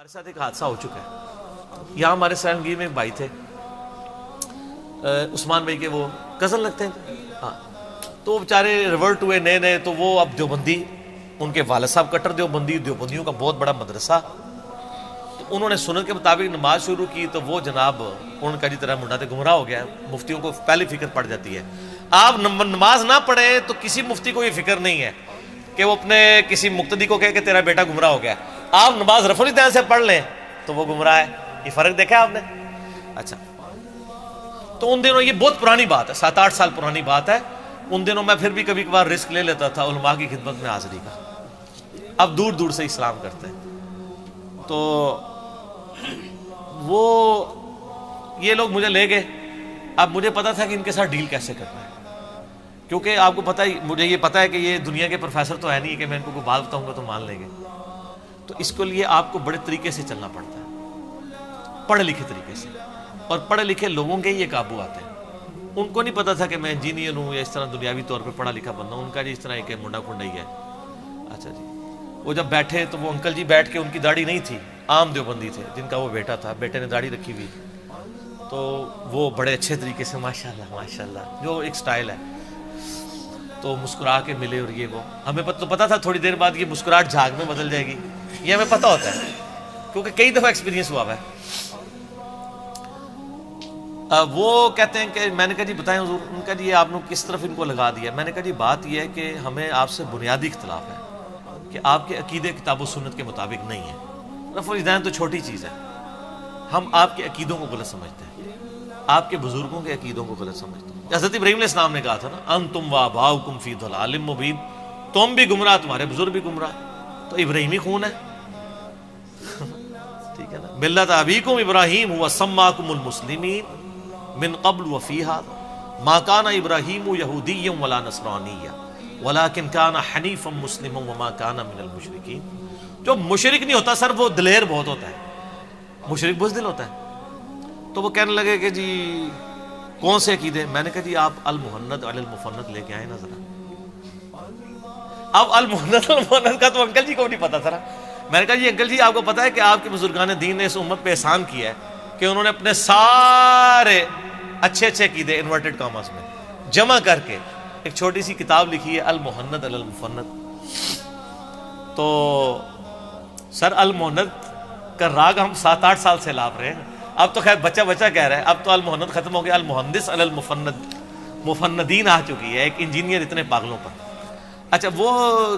ہمارے ساتھ ایک حادثہ ہو چکا ہے. یہاں ہمارے سرنگی میں ایک بھائی تھے, عثمان بھائی کے وہ کزن لگتے ہیں. ہاں, تو وہ بیچارے ریورٹ ہوئے نئے نئے, تو وہ اب دیوبندی, ان کے والد صاحب کٹر دیوبندی, دیوبندیوں کا بہت بڑا مدرسہ. تو انہوں نے سنت کے مطابق نماز شروع کی, تو وہ جناب انہوں نے کہا جی طرح منڈا تے گمراہ ہو گیا. مفتیوں کو پہلی فکر پڑ جاتی ہے, آپ نماز نہ پڑھے تو کسی مفتی کو یہ فکر نہیں ہے کہ وہ اپنے کسی مقتدی کو کہے کہ تیرا بیٹا گمراہ ہو گیا. آپ نماز رفع الیدین سے پڑھ لیں تو وہ گمراہ ہے. یہ فرق دیکھا آپ نے؟ اچھا, تو ان دنوں, یہ بہت پرانی بات ہے, 7-8 سال پرانی بات ہے. ان دنوں میں پھر بھی کبھی کبھار رسک لے لیتا تھا علماء کی خدمت میں حاضری کا. اب دور دور سے اسلام کرتے ہیں, تو وہ یہ لوگ مجھے لے گئے. اب مجھے پتا تھا کہ ان کے ساتھ ڈیل کیسے کرنا ہے, کیونکہ آپ کو پتا ہی, مجھے یہ پتا ہے کہ یہ دنیا کے پروفیسر تو ہے نہیں کہ میں ان کو کوئی بات بتاؤں گا تو مان لیں گے. تو اس کے لیے آپ کو بڑے طریقے سے چلنا پڑتا ہے, پڑھے لکھے طریقے سے, اور پڑھے لکھے لوگوں کے یہ قابو آتے ہیں. ان کو نہیں پتا تھا کہ میں انجینئر ہوں یا اس طرح دنیاوی طور پہ پڑھا لکھا بندہ ہوں. ان کا جی اس طرح ایک منڈا کنڈا ہی ہے. اچھا جی, وہ جب بیٹھے تو وہ انکل جی بیٹھ کے, ان کی داڑھی نہیں تھی, عام دیوبندی تھے جن کا وہ بیٹا تھا, بیٹے نے داڑھی رکھی ہوئی, تو وہ بڑے اچھے طریقے سے ماشاءاللہ جو ایک سٹائل ہے, تو مسکرا کے ملے. اور یہ وہ ہمیں تو پتا تھا تھوڑی دیر بعد یہ مسکراہٹ جھاگ میں بدل جائے گی, یہ ہمیں پتا ہوتا ہے کیونکہ کئی دفعہ ایکسپیرینس ہوا ہے. وہ کہتے ہیں کہ میں نے کہا جی بتائیں حضور. ان کا جی یہ آپ نے کس طرف ان کو لگا دیا؟ میں نے کہا جی بات یہ ہے کہ ہمیں آپ سے بنیادی اختلاف ہے کہ آپ کے عقیدے کتاب و سنت کے مطابق نہیں ہے. رفع الیدین تو چھوٹی چیز ہے, ہم آپ کے عقیدوں کو غلط سمجھتے ہیں, آپ کے بزرگوں کے عقیدوں کو غلط سمجھتے ہیں. حضرت ابراہیم علیہ السلام نے کہا تھا نا, انتم وآباؤکم فی ضلال مبین, تم بھی گمراہ تمہارے بزرگ بھی گمراہ. تو ابراہیمی خون ہے, ٹھیک ہے نا. ملت ابیکم ابراہیم هو سماکم المسلمین من قبل وفی ھذا ما کان ابراہیم یہودیا ولا نصرانیا ولکن کان حنیفا مسلما وما کان من المشرکین. جو مشرک نہیں ہوتا سر, وہ دلیر بہت ہوتا ہے, مشرک بزدل ہوتا ہے. تو وہ کہنے لگے کہ جی کون سے عقیدے؟ میں نے کہا جی آپ المحند علی المفند لے کے آئے نا ذرا. اب المحند المفند کا تو انکل جی کو نہیں پتا تھا. میں نے کہا جی انکل جی آپ کو پتا ہے کہ آپ کے بزرگان دین نے اس امت پہ احسان کیا ہے کہ انہوں نے اپنے سارے اچھے اچھے عقیدے انورٹڈ کاماز میں جمع کر کے ایک چھوٹی سی کتاب لکھی ہے, المحند علی المفند. تو سر المحند کا راگ ہم 7-8 سال سے لاپ رہے ہیں. اب تو خیر بچہ کہہ رہا ہے, اب تو المحند ختم ہو گیا, المحندس علی المفند, مفندین آ چکی ہے, ایک انجینئر اتنے پاگلوں پر. اچھا, وہ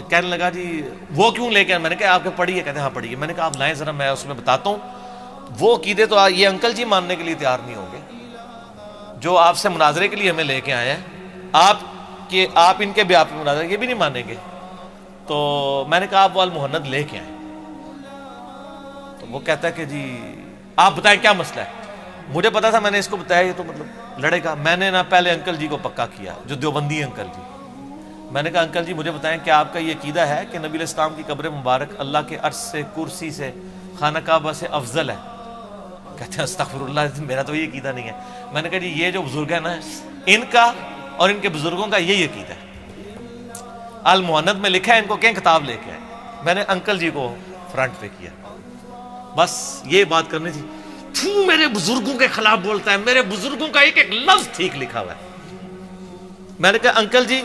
کہنے لگا جی وہ کیوں لے کے؟ میں نے کہا آپ کے پڑھیے. کہتے ہیں ہاں پڑھیے. میں نے کہا آپ لائیں ذرا, میں اس میں بتاتا ہوں. وہ عقیدے تو یہ انکل جی ماننے کے لیے تیار نہیں ہوں گے جو آپ سے مناظرے کے لیے ہمیں لے کے آئے ہیں. آپ ان کے بیان پہ مناظرے یہ بھی نہیں مانیں گے. تو میں نے کہا آپ وہ المحند لے کے آئیں. تو وہ کہتا ہے کہ جی آپ بتائیں کیا مسئلہ ہے. مجھے پتا تھا, میں نے اس کو بتایا یہ تو مطلب لڑے گا. میں نے نا پہلے انکل جی کو پکا کیا, جو دیوبندی انکل جی. میں نے کہا انکل جی مجھے بتائیں کہ آپ کا یہ عقیدہ ہے کہ نبی علیہ السلام کی قبر مبارک اللہ کے عرش سے, کرسی سے, خانہ کعبہ سے افضل ہے؟ کہتے ہیں استغفر اللہ, میرا تو یہ عقیدہ نہیں ہے. میں نے کہا جی یہ جو بزرگ ہیں نا, ان کا اور ان کے بزرگوں کا یہی عقیدہ ہے. المحند میں لکھا ہے, ان کو کہیں کتاب لے کے آئے. میں نے انکل جی کو فرنٹ پہ کیا, بس یہ بات کرنی تھی. میرے بزرگوں کے خلاف بولتا ہے, میرے بزرگوں کا ایک ایک لفظ ٹھیک لکھا ہوا ہے. میں نے کہا انکل جی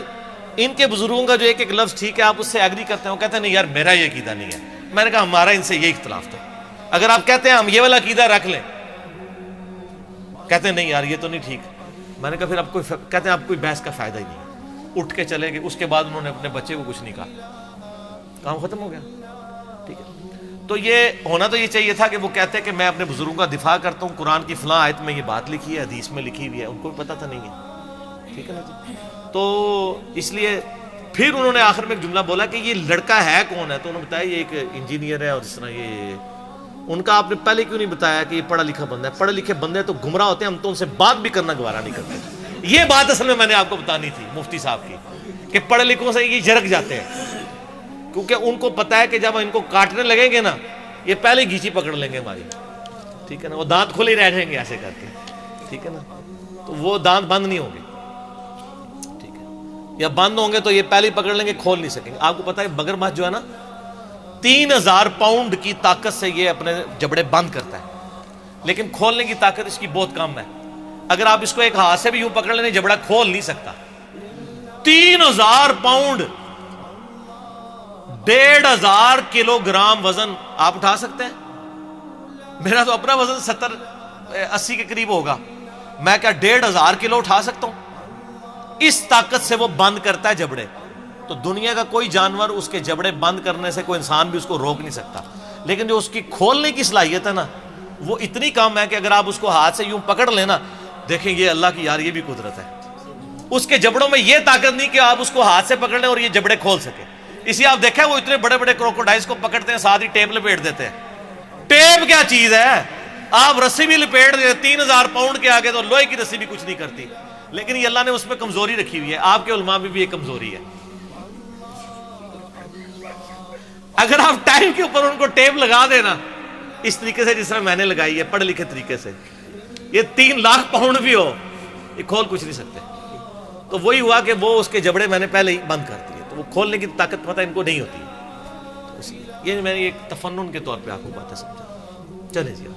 ان کے بزرگوں کا جو ایک ایک لفظ ٹھیک ہے, آپ اس سے ایگری کرتے ہیں؟ وہ کہتے ہیں نہیں یار میرا یہ عقیدہ نہیں ہے. میں نے کہا ہمارا ان سے یہ اختلاف تھا, اگر آپ کہتے ہیں ہم یہ والا عقیدہ رکھ لیں. کہتے ہیں نہیں یار یہ تو نہیں ٹھیک. میں نے کہا پھر اب کوئی, کہتے ہیں اب کوئی بحث کا فائدہ ہی نہیں. اٹھ کے چلے گئے. اس کے بعد انہوں نے اپنے بچے کو کچھ نہیں کہا, کام ختم ہو گیا. ٹھیک ہے, تو یہ ہونا تو یہ چاہیے تھا کہ وہ کہتے کہ میں اپنے بزرگوں کا دفاع کرتا ہوں, قرآن کی فلاں آیت میں یہ بات لکھی ہے, حدیث میں لکھی ہوئی ہے. ان کو بھی پتا تھا نہیں ہے. ٹھیک ہے نا جی. تو اس لیے پھر انہوں نے آخر میں ایک جملہ بولا کہ یہ لڑکا ہے کون ہے. تو انہوں نے بتایا یہ ایک انجینئر ہے, اور اس طرح یہ. ان کا آپ نے پہلے کیوں نہیں بتایا کہ یہ پڑھا لکھا بندہ ہے؟ پڑھے لکھے بندے تو گمراہ ہوتے ہیں, ہم تو ان سے بات بھی کرنا گوارا نہیں کرتے. یہ بات اصل میں نے آپ کو بتانی تھی مفتی صاحب کی, کہ پڑھے لکھوں سے یہ جھرک جاتے ہیں, کیونکہ ان کو پتا ہے کہ جب ان کو کاٹنے لگیں گے نا, یہ پہلے گھیچی پکڑ لیں گے ہماری. ٹھیک ہے نا, وہ دانت کھلے رہ جائیں گے ایسے کر کے. ٹھیک ہے نا, تو وہ دانت بند نہیں ہوں گے. ٹھیک ہے, یا بند ہوں گے تو یہ پہلے پکڑ لیں گے, کھول نہیں سکیں گے. آپ کو پتا ہے بگر ماہ جو ہے نا, 3000 پاؤنڈ کی طاقت سے یہ اپنے جبڑے بند کرتا ہے، لیکن کھولنے کی طاقت اس کی بہت کم ہے. اگر آپ اس کو ایک ہاتھ سے بھی یوں پکڑ لیں جبڑا کھول نہیں سکتا. 3000 پاؤنڈ، 1500 کلو گرام وزن آپ اٹھا سکتے ہیں؟ میرا تو اپنا وزن 70-80 کے قریب ہوگا، میں کیا 1500 کلو اٹھا سکتا ہوں؟ اس طاقت سے وہ بند کرتا ہے جبڑے. تو دنیا کا کوئی جانور اس کے جبڑے بند کرنے سے، کوئی انسان بھی اس کو روک نہیں سکتا، لیکن جو اس کی کھولنے کی صلاحیت ہے نا وہ اتنی کم ہے کہ اگر آپ اس کو ہاتھ سے یوں پکڑ لینا، دیکھیں یہ اللہ کی یار یہ بھی قدرت ہے. اس کے جبڑوں میں یہ طاقت نہیں کہ آپ اس کو ہاتھ سے پکڑ لیں اور یہ جبڑے کھول سکے. اسی آپ دیکھیں وہ اتنے بڑے بڑے کروکوڈائلز کو پکڑتے ہیں، ساتھ ہی ٹیپ لپیٹ دیتے ہیں. ٹیپ کیا چیز ہے؟ آپ رسی بھی لپیٹ دیتے، 3000 پاؤنڈ کے آگے تو لوہے کی رسی بھی کچھ نہیں کرتی. لیکن یہ اللہ نے اس میں کمزوری رکھی ہوئی ہے. آپ کے علماء میں بھی یہ کمزوری ہے. اگر آپ ٹائم کے اوپر ان کو ٹیپ لگا دینا اس طریقے سے جس طرح میں نے لگائی ہے پڑھ لکھے طریقے سے، یہ 3 لاکھ پاؤنڈ بھی ہو یہ کھول کچھ نہیں سکتے. تو وہی ہوا کہ وہ اس کے جبڑے میں نے پہلے ہی بند کر دیے، تو وہ کھولنے کی طاقت پتہ ان کو نہیں ہوتی. یہ میں نے ایک تفنن کے طور پہ آپ کو باتیں سمجھا. چلیں جی.